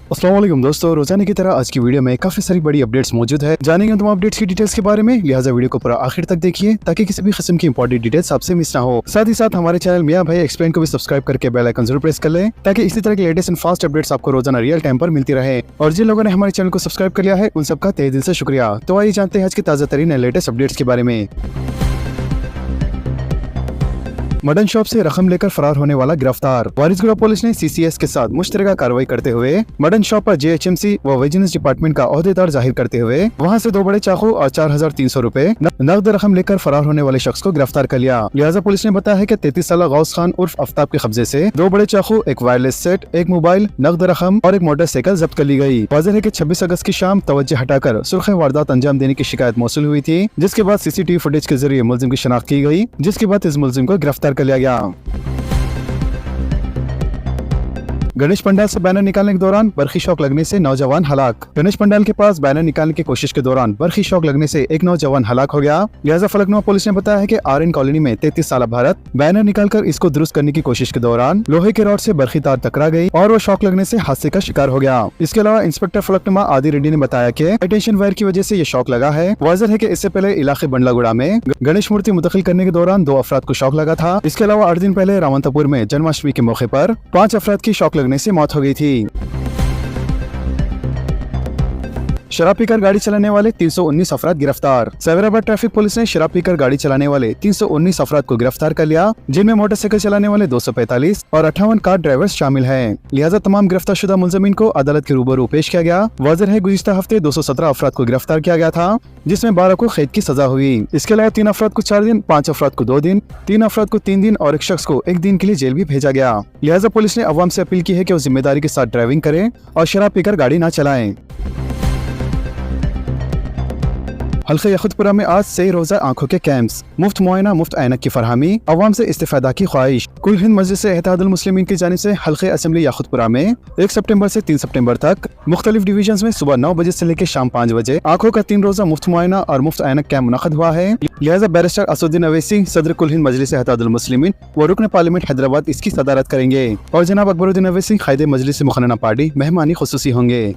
अस्सलाम वालेकुम दोस्तों, रोजाना की तरह आज की वीडियो में काफी सारी बड़ी अपडेट्स मौजूद है। जानेंगे तुम अपडेट्स की डिटेल्स के बारे में, लिहाजा वीडियो को पूरा आखिर तक देखिए ताकि किसी भी किस्म की इंपॉर्टेंट डिटेल्स आपसे मिस ना हो। साथ ही साथ हमारे चैनल मियां भाई एक्सप्लेन को भी सब्सक्राइब करके बेल आइकन जरूर प्रेस कर लें ताकि इसी तरह की लेटेस्ट एंड फास्ट अपडेट्स आपको रोजाना रियल टाइम पर मिलती रहे। और जिन लोगों ने हमारे चैनल को सब्सक्राइब कर लिया है उन सबका तहे दिल से शुक्रिया। तो आइए जानते हैं आज की ताजा तरीन लेटेस्ट अपडेट्स के बारे में। मटन शॉप से रकम लेकर फरार होने वाला गिरफ्तार। वारिसगुड़ा पुलिस ने सीसीएस के साथ मुश्तरका कार्रवाई करते हुए मटन शॉप पर जेएचएमसी व विजिलेंस डिपार्टमेंट का ओहदेदार जाहिर करते हुए वहां से 2 बड़े चाकू और 4300 रुपए नकद रकम लेकर फरार होने वाले शख्स को गिरफ्तार कर लिया। लिहाजा पुलिस ने बताया है कि 33 साल गौस खान उर्फ आफ्ताब के कब्जे से 2 बड़े चाकू, एक वायरलेस सेट, एक मोबाइल, नकद रकम और एक मोटरसाइकिल जब्त कर ली गई। वाज़ेह है कि 26 अगस्त की शाम तवज्जो हटाकर सुर्ख वारदात अंजाम देने की शिकायत मौसूल हुई थी, जिसके बाद सीसीटीवी फुटेज के जरिए मुलजिम की शनाख्त की गई, जिसके बाद इस मुलजिम को गिरफ्तार कर लिया गया। गणेश पंडाल से बैनर निकालने के दौरान बरखी शॉक लगने से नौजवान हलाक। गणेश पंडाल के पास बैनर निकालने की कोशिश के दौरान बरखी शॉक लगने से एक नौजवान हलाक हो गया। लिहाजा फलकनुमा पुलिस ने बताया है कि आर्यन कॉलोनी में 33 साल भारत बैनर निकालकर इसको दुरुस्त करने की कोशिश के दौरान लोहे के रॉड से बरखी तार टकरा गई और वो शॉक लगने से हादसे का शिकार हो गया। इसके अलावा इंस्पेक्टर फलकनुमा आदि रेड्डी ने बताया कि अटेंशन वायर की वजह से ये शॉक लगा है। वाज़ेह है कि इससे पहले इलाके बंडलागुड़ा में गणेश मूर्ति मुंतकिल करने के दौरान 2 अफराद को शॉक लगा था। इसके अलावा 8 दिन पहले रावंतपुर में जन्माष्टमी के मौके पर 5 अफराद की शॉक लगने से मौत हो गई थी। शराब पीकर गाड़ी चलाने वाले 319 अफराद गिरफ्तार। सैबराबाद ट्रैफिक पुलिस ने शराब पीकर गाड़ी चलाने वाले 319 अफराद को गिरफ्तार कर लिया, जिनमें मोटरसाइकिल चलाने वाले 245 और 58 कार ड्राइवर्स शामिल हैं। लिहाजा तमाम गिरफ्तार शुदा मुलजिमीन को अदालत के रूबरू पेश किया गया। वाज़ेह है गुज़िश्ता हफ्ते 217 अफराद को गिरफ्तार किया गया था, जिसमें 12 को कैद की सजा हुई। इसके अलावा 3 अफराद को 4 दिन, 5 अफराद को 2 दिन, 3 अफराद को 3 दिन और एक शख्स को 1 दिन के लिए जेल भी भेजा गया। लिहाजा पुलिस ने अवाम से अपील की है कि वो जिम्मेदारी के साथ ड्राइविंग करें और शराब पीकर गाड़ी न चलाएं। हल्के यखुतपुरा में आज से रोजा आंखों के कैंप्स, मुफ्त मुआयना, मुफ्त ऐनक की फरहमी, अवाम से इस्तिफादा की ख्वाहिश। कुल हिंद मजलिस इत्तेहादुल मुस्लिमीन की जानिब से हल्के असेंबली यखुतपुरा में 1 सितंबर से 3 सितंबर तक मुख्तलिफ डिवीजन में सुबह 9 बजे से लेकर शाम 5 बजे आंखों का 3 रोजा मुफ्त मुआयना और मुफ्त ऐनक कैंप मुनक़द हुआ है। लिहाजा बैरिस्टर असदुद्दीन अवैसी सदर कुल हिंद मजलिस इत्तेहादुल मुस्लिमीन व रुकन पार्लियामेंट हैदराबाद इसकी सदारत करेंगे और जनाब अकबरुद्दीन अवैसी कायदे मजलिस मुखन्ना पार्टी मेहमानी खुसूसी होंगे।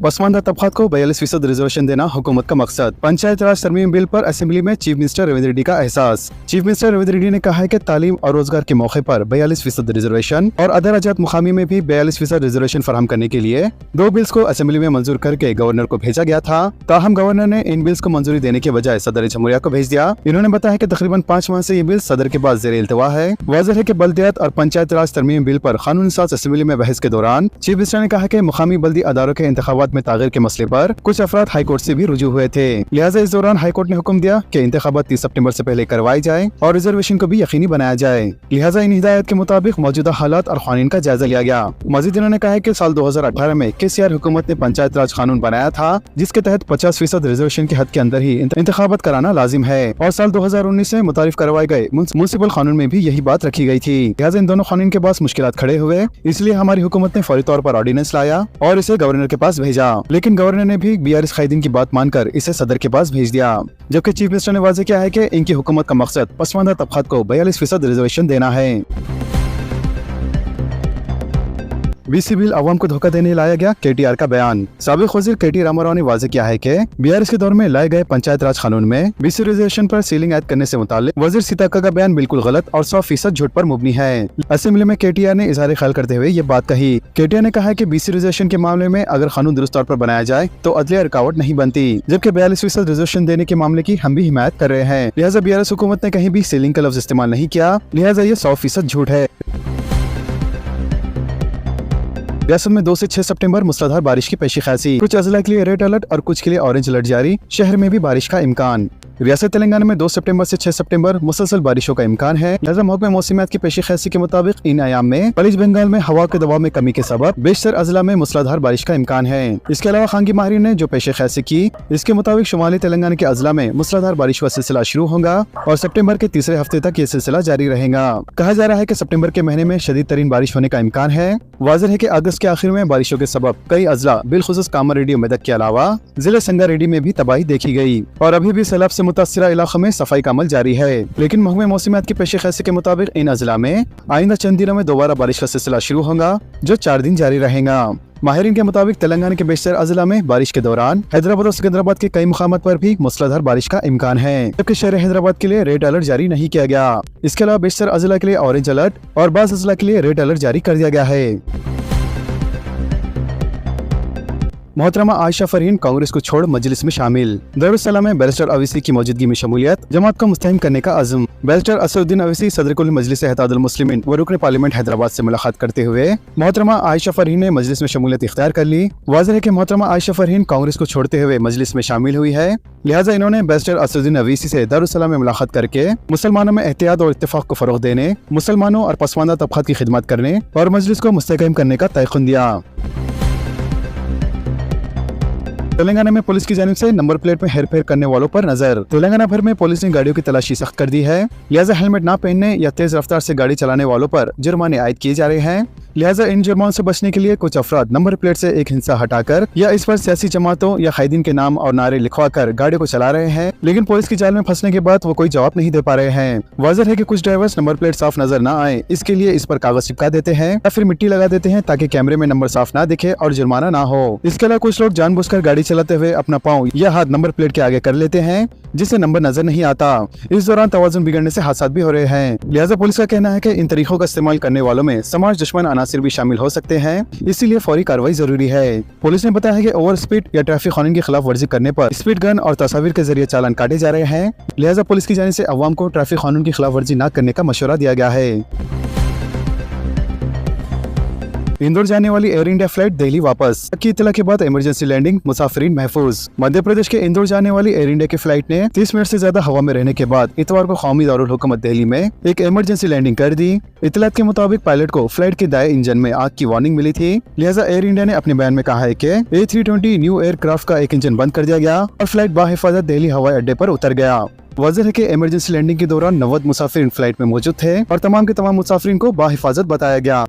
पसमानदा तबकात को 42% रिजर्वेशन देना हुकूमत का मकसद। पंचायत राज तरमीम बिल पर असेंबली में चीफ मिनिस्टर रविंद्र रेड्डी का एहसास। चीफ मिनिस्टर रविंद्र रेड्डी ने कहा है कि तालीम और रोजगार के मौके पर 42% रिजर्वेशन और अदराजात मुकामी में भी 42% रिजर्वेशन फराहम करने के लिए 2 बिल्स को असेंबली में मंजूर करके गवर्नर को भेजा गया था। ताहम गवर्नर ने इन बिल्स को मंजूरी देने के बजाय सदर जमहूरिया को भेज दिया। इन्होंने बताया कि तकरीबन 5 माह से ये बिल सदर के पास ज़ेर इल्तवा है। वाज़ेह है कि बल्दियात और पंचायत राज तरमीम बिल पर कानूनी साज असेंबली में बहस के दौरान चीफ मिनिस्टर ने कहा कि मुकामी बल्दी अदारों के इंतखाबात में तागीर के मसले पर कुछ अफराद हाईकोर्ट से भी रुजू हुए थे। लिहाजा इस दौरान हाईकोर्ट ने हुक्म दिया कि इंतखाबात 30 सितंबर से पहले करवाई जाए और रिजर्वेशन को भी यकीनी बनाया जाए। लिहाजा इन हिदायत के मुताबिक मौजूदा हालात और कानून का जायजा लिया गया। मजीद इन्होंने कहा है कि साल 2018 में केसीआर हुकूमत ने पंचायत राज कानून बनाया था, जिसके तहत 50% रिजर्वेशन के हद के अंदर ही इंतखाबात कराना लाजिम है और साल 2019 में मुतारिफ करवाए गए म्युनिसिपल कानून में भी यही बात रखी गई थी। लिहाजा इन दोनों कानून के पास मुश्किलात खड़े हुए, इसलिए हमारी हुकूमत ने फौरी तौर पर ऑर्डिनेंस लाया और इसे गवर्नर के पास भेजा, लेकिन गवर्नर ने भी BRS कायदीन की बात मानकर इसे सदर के पास भेज दिया। जबकि चीफ मिनिस्टर ने वाज़ेह किया है कि इनकी हुकूमत का मकसद पसमानदा तबकात को 42% रिजर्वेशन देना है। बीसी बिल अवाम को धोखा देने लाया गया, KTR का बयान। साबिक वज़ीर KT रामाराव ने वाज़ेह किया है कि BRS के दौर में लाए गए पंचायत राज कानून में BC रिजर्वेशन पर सीलिंग ऐड करने से मुताल्लिक वज़ीर सीताका का बयान बिल्कुल गलत और 100% झूठ पर मुबनी है। असेंबली में KTR ने इजहार ख्याल करते हुए ये बात कही। KTR ने कहा है कि BC रिजर्वेशन के मामले में अगर कानून दुरुस्त तौर पर बनाया जाए तो अदलिया रुकावट नहीं बनती, जबकि 42% रिजर्वेशन देने के मामले की हम भी हिमायत कर रहे हैं। लिहाजा BRS हुकूमत ने कहीं भी सीलिंग का लफ्ज इस्तेमाल नहीं किया, लिहाजा ये 100% झूठ है। रियासत में 2 से 6 सितंबर मूसलाधार बारिश की पेशी खासी। कुछ अजला के लिए रेड अलर्ट और कुछ के लिए ऑरेंज अलर्ट जारी। शहर में भी बारिश का इम्कान। रियासत तेलंगाना में 2 सितंबर से 6 सितंबर मुसलसल बारिशों का इम्कान है। लिहाजा महकमा मौसमियात की पेशी खैसी के मुताबिक इन अयाम में पलिज बंगाल में हवा के दबाव में कमी के सबब बेशतर अजला में मूसलाधार बारिश का इम्कान है। इसके अलावा खानगी माहिरीन ने जो पेशी खैसी की, इसके मुताबिक शुमाली तेलंगाना के अजला में मूसलाधार बारिश का सिलसिला शुरू होगा और सितंबर के तीसरे हफ्ते तक ये सिलसिला जारी रहेगा। कहा जा रहा है कि सितंबर के महीने में शदीद तरीन बारिश होने का इम्कान है। वाज़ेह है कि अगस्त के आखिर में बारिशों के सबब कई अजला बिलखुसूस कामारेड्डी और मेदक के अलावा जिले संगारेड्डी में भी तबाही देखी गई और अभी भी सैलाब से से मुतासिरा इलाकों में सफाई का अमल जारी है, लेकिन महकमे मौसमियात की पेश ख़ैसी के मुताबिक इन अजला में आइंदा चंद दिनों में दोबारा बारिश का सिलसिला शुरू होगा, जो 4 दिन जारी रहेगा। माहिरीन के मुताबिक तेलंगाना के बेशतर अजला में बारिश के दौरान हैदराबाद और सिकंदराबाद के कई मुकामात पर भी मूसलाधार बारिश का इम्कान है, जबकि शहर हैदराबाद के लिए रेड अलर्ट जारी नहीं किया गया। इसके अलावा बेशतर अजला के लिए ऑरेंज अलर्ट और बाज़ अजला के लिए रेड अलर्ट जारी कर दिया गया है। मोहतरमा आयशा फरहीन कांग्रेस को छोड़ मजलिस में शामिल। दारुस्सलाम में बैरिस्टर अवैसी की मौजूदगी में शमूलियत, जमात को मुस्तहम करने का अज़्म। बैरिस्टर असदुद्दीन अवैसी सदर कुल मजलिस इत्तेहादुल मुस्लिमीन व रुकन पार्लियामेंट हैदराबाद से मुलाकात करते हुए मोहतरमा आयशा फरहीन ने मजलिस में शमूलियत इख्तियार कर ली। वाज़ेह है कि मोहतरमा आयशा फरहीन कांग्रेस को छोड़ते हुए मजलिस में शामिल हुई है, लिहाजा इन्होंने बैरिस्टर असदुद्दीन अवैसी से दारुस्सलाम में मुलाकात करके मुसलमानों में एहतियात और इत्तेफाक को फरोग देने, मुसलमानों और पसमानदा तबक़ात की खिदमत करने और मजलिस को मुस्तहकम करने का तयक़ुन दिया। तेलंगाना में पुलिस की जानिब से नंबर प्लेट में हेरफेर करने वालों पर नजर। तेलंगाना भर में पुलिस ने गाड़ियों की तलाशी सख्त कर दी है, लिहाजा हेलमेट न पहनने या तेज रफ्तार से गाड़ी चलाने वालों पर जुर्माने आयद किए जा रहे हैं। लिहाजा इन जुर्मानों से बचने के लिए कुछ अफराद नंबर प्लेट से एक हिस्सा हटाकर या इस पर सियासी जमातों या कैदीन के नाम और नारे लिखवाकर गाड़ी को चला रहे हैं, लेकिन पुलिस की जाल में फंसने के बाद वो कोई जवाब नहीं दे पा रहे हैं। वाज़ेह है कि कुछ ड्राइवर्स नंबर प्लेट साफ नजर न आए, इसके लिए इस पर कागज चिपका देते हैं या फिर मिट्टी लगा देते हैं ताकि कैमरे में नंबर साफ ना दिखे और जुर्माना ना हो। इसके अलावा कुछ लोग जानबूझकर गाड़ी चलाते हुए अपना पाँव या हाथ नंबर प्लेट के आगे कर लेते हैं, जिससे नंबर नजर नहीं आता। इस दौरान तवाज़ुन बिगड़ने से हादसा भी हो रहे हैं। लिहाजा पुलिस का कहना है कि इन तरीकों का इस्तेमाल करने वालों में समाज दुश्मन अनासिर भी शामिल हो सकते हैं, इसीलिए फौरी कार्रवाई जरूरी है। पुलिस ने बताया है कि ओवर स्पीड या ट्रैफिक कानून की खिलाफ वर्जी करने पर स्पीड गन और तस्वीर के जरिए चालान काटे जा रहे हैं। लिहाजा पुलिस की जानिब से अवाम को ट्रैफिक कानून की खिलाफ वर्जी न करने का मशवरा दिया गया है। इंदौर जाने वाली एयर इंडिया फ्लाइट दिल्ली वापस की इत्तला के बाद इमरजेंसी लैंडिंग, मुसाफिरीन महफूज। मध्य प्रदेश के इंदौर जाने वाली एयर इंडिया की फ्लाइट ने 30 मिनट से ज्यादा हवा में रहने के बाद इतवार को कौमी दारुल हुकूमत दिल्ली में एक इमरजेंसी लैंडिंग कर दी। इत्तलात के मुताबिक पायलट को फ्लाइट के दाएं इंजन में आग की वार्निंग मिली थी, लिहाजा एयर इंडिया ने अपने बयान में कहा है कि A320 न्यू एयरक्राफ्ट का एक इंजन बंद कर दिया गया और फ्लाइट बाहिफाजत दिल्ली हवाई अड्डे पर उतर गया। वाज़ेह है कि इमरजेंसी लैंडिंग के दौरान 90 मुसाफिर फ्लाइट में मौजूद थे और तमाम के तमाम मुसाफिरीन को बाहिफाजत बताया गया।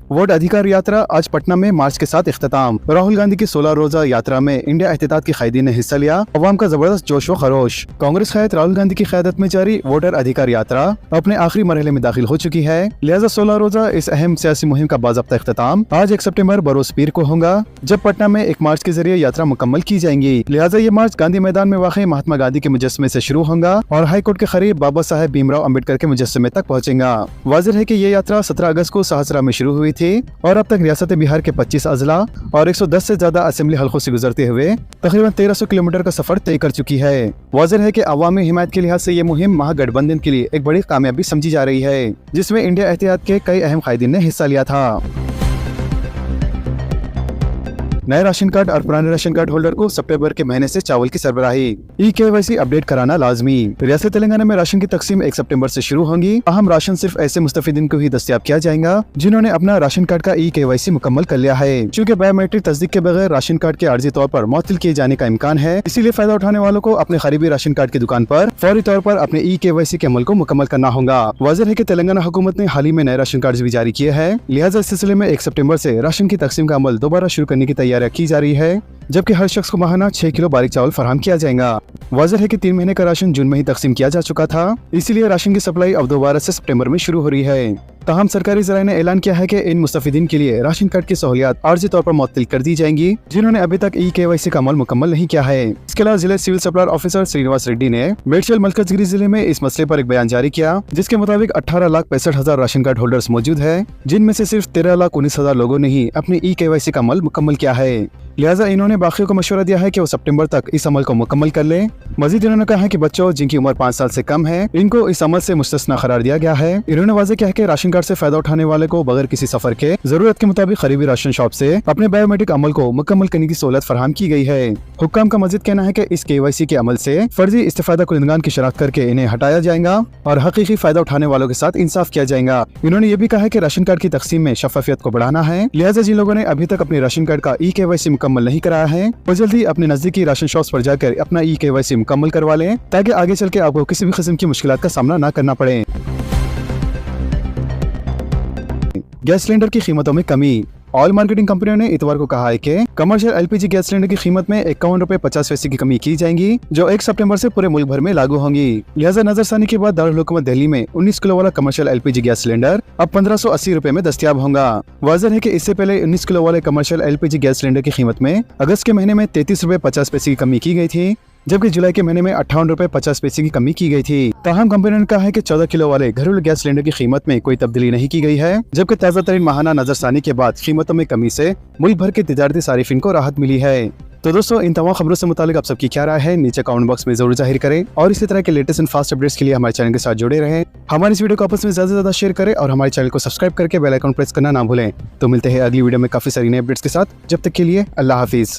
वोट अधिकार यात्रा आज पटना में मार्च के साथ इख्तिताम। राहुल गांधी की 16 रोजा यात्रा में इंडिया एहतियात की कैदीन ने हिस्सा लिया, अवाम का जबरदस्त जोश व खरोश। कांग्रेस क़यादत राहुल गांधी की क़यादत में जारी वोटर अधिकार यात्रा अपने आखिरी मरहले में दाखिल हो चुकी है, लिहाजा 16 रोजा इस अहम सियासी मुहिम का बाज़ाब्ता इख्तिताम आज 1 सितंबर बरोज़ पीर को होगा, जब पटना में एक मार्च के जरिए यात्रा मुकम्मल की जाएंगी। लिहाजा ये मार्च गांधी मैदान में वाक़ महात्मा गांधी के मुजस्समे से शुरू होगा और हाई कोर्ट के करीब बाबा साहेब भीमराव अम्बेडकर के मुजस्समे तक पहुँचेगा। वाज़ेह है कि ये यात्रा 17 अगस्त को सहसरा में शुरू हुई थी और अब तक रियासत बिहार के 25 अजला और 110 से ज्यादा असेंबली हलकों से गुजरते हुए तकरीबन 1300 किलोमीटर का सफर तय कर चुकी है। वाज़ेह है कि अवामी हिमायत के लिहाज से ये मुहिम महागठबंधन के लिए एक बड़ी कामयाबी समझी जा रही है, जिसमें इंडिया एहतियात के कई अहम कायदीन ने हिस्सा लिया था। नए राशन कार्ड और पुराने राशन कार्ड होल्डर को सितंबर के महीने से चावल की सरबराही, KYC अपडेट कराना लाजमी। रियासत तेलंगाना में राशन की तकसीम 1 सितंबर से शुरू होगी। अहम राशन सिर्फ ऐसे मुस्तफिदीन को ही दस्तयाब किया जाएगा जिन्होंने अपना राशन कार्ड का KYC मुकम्मल कर लिया है। चूँकि बायोमेट्रिक तस्दीक के बगैर राशन कार्ड के आर्जी तौर पर मुअत्तल किए जाने का इम्कान है, इसीलिए फायदा उठाने वालों को अपने करीबी राशन कार्ड की दुकान पर फौरी तौर पर अपने KYC के अमल को मुकम्मल करना होगा। वाज़ेह है कि तेलंगाना हुकूमत ने हाल ही में नए राशन कार्ड भी जारी किए हैं, लिहाजा इस सिलसिले में 1 सितंबर से राशन की तकसीम का अमल दोबारा शुरू करने की तैयारियां की जा रही है, जबकि हर शख्स को माहाना 6 किलो बारीक चावल फराहम किया जाएगा। वाज़ेह है कि 3 महीने का राशन जून में ही तकसीम किया जा चुका था, इसीलिए राशन की सप्लाई अब दोबारा से सितंबर में शुरू हो रही है। ताहम सरकारी ज़राए ने ऐलान किया है कि इन मुस्तफिदीन के लिए राशन कार्ड की सहूलियात आर्जी तौर पर मुअत्तल कर दी जाएंगी जिन्होंने अभी तक KYC का अमल मुकम्मल नहीं किया है। इसके अलावा जिले civil supply officer Srinivas Reddy ने मेडचल मलकाजगिरी जिले में इस मसले पर एक बयान जारी किया, जिसके मुताबिक 18,65,000 राशन कार्ड होल्डर्स मौजूद है, जिनमें से सिर्फ 13,19,000 लोगों ने ही अपनी KYC का अमल मुकम्मल किया है। लिहाजा इन्होंने बाकियों को मशवरा दिया है कि वो सितंबर तक इस अमल को मुकम्मल कर लें। मजीद इन्होंने कहा है कि बच्चों जिनकी उम्र 5 साल से कम है, इनको इस अमल से मुस्तस्ना करार दिया गया है। इन्होंने वाज़ेह किया है कि राशन कार्ड से फायदा उठाने वाले को बगैर किसी सफर के जरूरत के मुताबिक करीबी राशन शॉप से अपने बायोमेट्रिक अमल को मुकम्मल करने की सहूलत फराहम की गई है। हुक्काम का मजीद कहना है कि इस KYC के अमल से फर्जी इस्तेफादा कुनिंदगान की शनाख्त करके इन्हें हटाया जाएगा और हकीकी फायदा उठाने वालों के साथ इंसाफ किया जाएगा। इन्होंने ये भी कहा है कि राशन कार्ड की तकसीम में शफाफियत को बढ़ाना है, लिहाजा जिन लोगों ने अभी तक अपने राशन कार्ड का KYC मुकम्मल नहीं कराया है वो जल्दी अपने नजदीकी राशन शॉप्स पर जाकर अपना KYC मुकम्मल करवा लें, ताकि आगे चल के आपको किसी भी किस्म की मुश्किलात का सामना न करना पड़े। गैस सिलेंडर की कीमतों में कमी। ऑयल मार्केटिंग कंपनियों ने इतवार को कहा है कि कमर्शियल एलपीजी गैस सिलेंडर की कीमत में 51.50 की कमी की जाएगी, जो 1 सितंबर से पूरे मुल्क भर में लागू होंगी। लिहाजा नजरसानी के बाद दारुल हुकूमत दिल्ली में 19 किलो वाला कमर्शियल एलपीजी गैस सिलेंडर अब 1580 रुपए में दस्तयाब होगा। वाज़ेह है कि इससे पहले 19 किलो वाले कमर्शियल एलपीजी गैस सिलेंडर की कीमत में अगस्त के महीने में 33.50 की कमी की गई थी, जबकि जुलाई के महीने में 58.50 की कमी की गई थी। ताहम कंपनी ने कहा है कि 14 किलो वाले घरेलू गैस सिलेंडर की कीमत में कोई तब्दीली नहीं की गई है, जबकि ताज़ा तरीन माहाना नजरसानी के बाद कीमतों में कमी से मुल्क भर के तिजारती सारिफिन को राहत मिली है। तो दोस्तों, इन तमाम खबरों से मुतालिक आप सबकी क्या राय है, नीचे कमेंट बॉक्स में जरूर जाहिर करें और इसी तरह के लेटेस्ट एंड फास्ट अपडेट्स के लिए हमारे चैनल के साथ जुड़े रहें। हमारे इस वीडियो को आपस में ज्यादा से ज्यादा शेयर करें और हमारे चैनल को सब्सक्राइब करके बेल आइकन प्रेस करना ना भूलें। तो मिलते हैं अगली वीडियो में काफी सारी नई अपडेट्स के साथ। जब तक के लिए अल्लाह हाफिज।